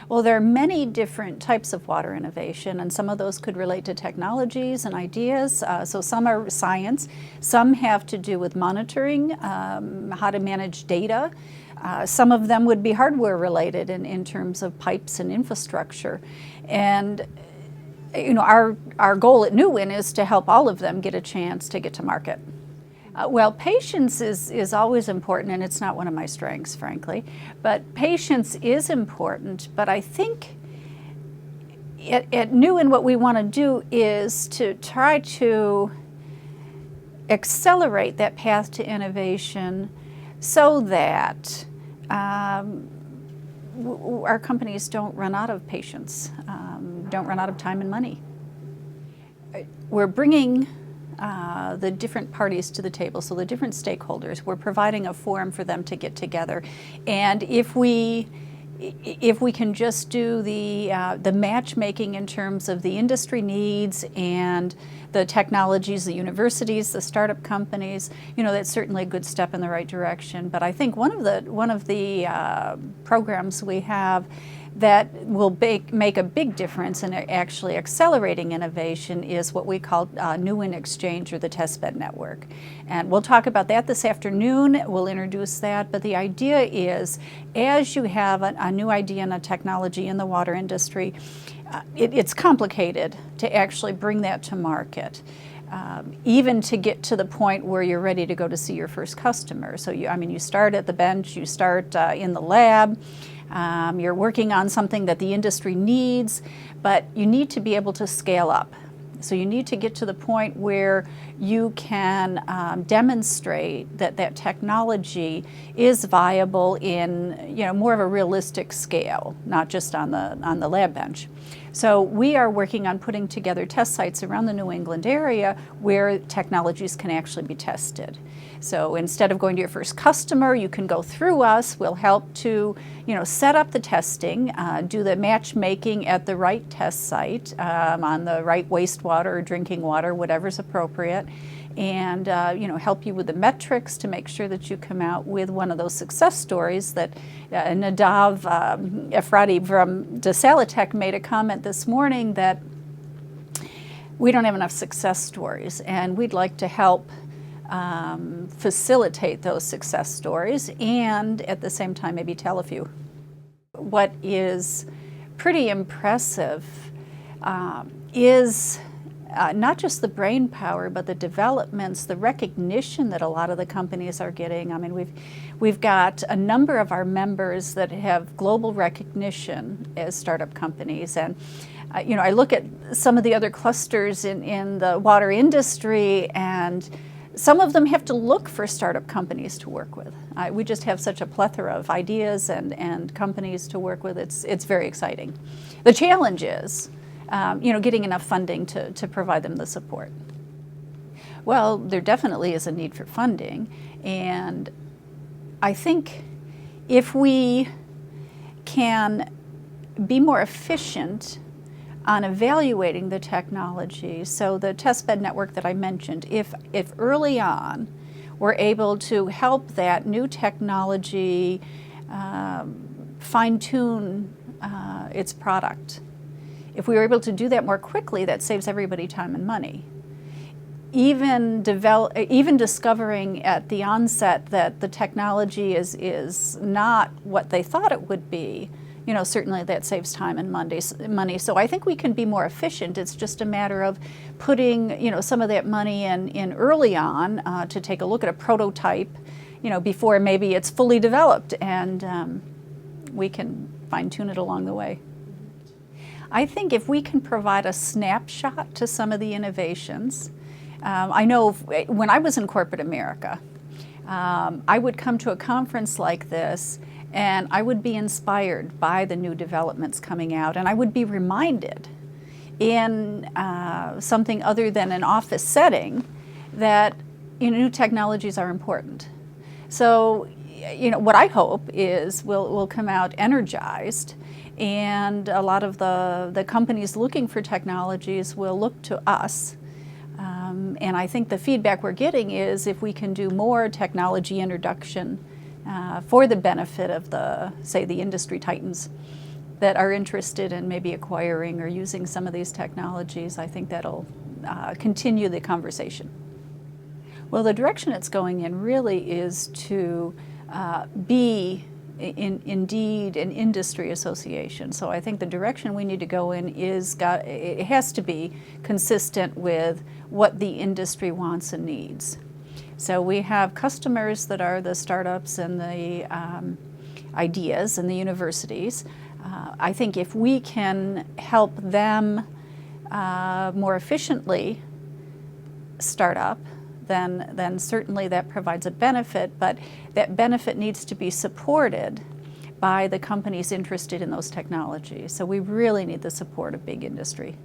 Well, there are many different types of water innovation, and some of those could relate to technologies and ideas. So some are science, some have to do with monitoring, how to manage data. Some of them would be hardware related in terms of pipes and infrastructure. And our goal at New Win is to help all of them get a chance to get to market. Well, patience is always important, and it's not one of my strengths, frankly. But patience is important, but I think at New Win what we want to do is to try to accelerate that path to innovation so that our companies don't run out of patience, don't run out of time and money. We're bringing the different parties to the table, so the different stakeholders. We're providing a forum for them to get together, and if we can just do the matchmaking in terms of the industry needs and the technologies, the universities, the startup companies, that's certainly a good step in the right direction. But I think one of the programs we have that will make a big difference in actually accelerating innovation is what we call New Win Exchange, or the Testbed Network. And we'll talk about that this afternoon. We'll introduce that. But the idea is, as you have a new idea and a technology in the water industry, it's complicated to actually bring that to market. Even to get to the point where you're ready to go to see your first customer. So you start at the bench, you start in the lab, you're working on something that the industry needs, but you need to be able to scale up. So you need to get to the point where you can demonstrate that technology is viable in more of a realistic scale, not just on the lab bench. So we are working on putting together test sites around the New England area where technologies can actually be tested. So instead of going to your first customer, you can go through us. We'll help to set up the testing, do the matchmaking at the right test site, on the right wastewater or drinking water, whatever's appropriate, and help you with the metrics to make sure that you come out with one of those success stories that Nadav Efrati from DeSalitech made a comment this morning that we don't have enough success stories, and we'd like to help facilitate those success stories and at the same time maybe tell a few. What is pretty impressive is not just the brain power, but the developments, the recognition that a lot of the companies are getting. I mean, we've got a number of our members that have global recognition as startup companies, and I look at some of the other clusters in the water industry, and some of them have to look for startup companies to work with. We just have such a plethora of ideas and companies to work with. It's very exciting. The challenge is getting enough funding to provide them the support. Well, there definitely is a need for funding, and I think if we can be more efficient on evaluating the technology, so the testbed network that I mentioned, if early on we're able to help that new technology fine-tune its product, if we were able to do that more quickly, that saves everybody time and money. Even discovering at the onset that the technology is not what they thought it would be, certainly that saves time and money. So I think we can be more efficient. It's just a matter of putting, some of that money in early on to take a look at a prototype, before maybe it's fully developed, and we can fine-tune it along the way. I think if we can provide a snapshot to some of the innovations, I know when I was in corporate America, I would come to a conference like this and I would be inspired by the new developments coming out, and I would be reminded in something other than an office setting that new technologies are important. So what I hope is we'll come out energized, and a lot of the companies looking for technologies will look to us. And I think the feedback we're getting is if we can do more technology introduction for the benefit of the industry titans, that are interested in maybe acquiring or using some of these technologies, I think that'll continue the conversation. Well, the direction it's going in really is to be indeed an industry association. So I think the direction we need to go in it has to be consistent with what the industry wants and needs. So we have customers that are the startups and the ideas and the universities. I think if we can help them more efficiently start up, then certainly that provides a benefit, but that benefit needs to be supported by the companies interested in those technologies. So we really need the support of big industry.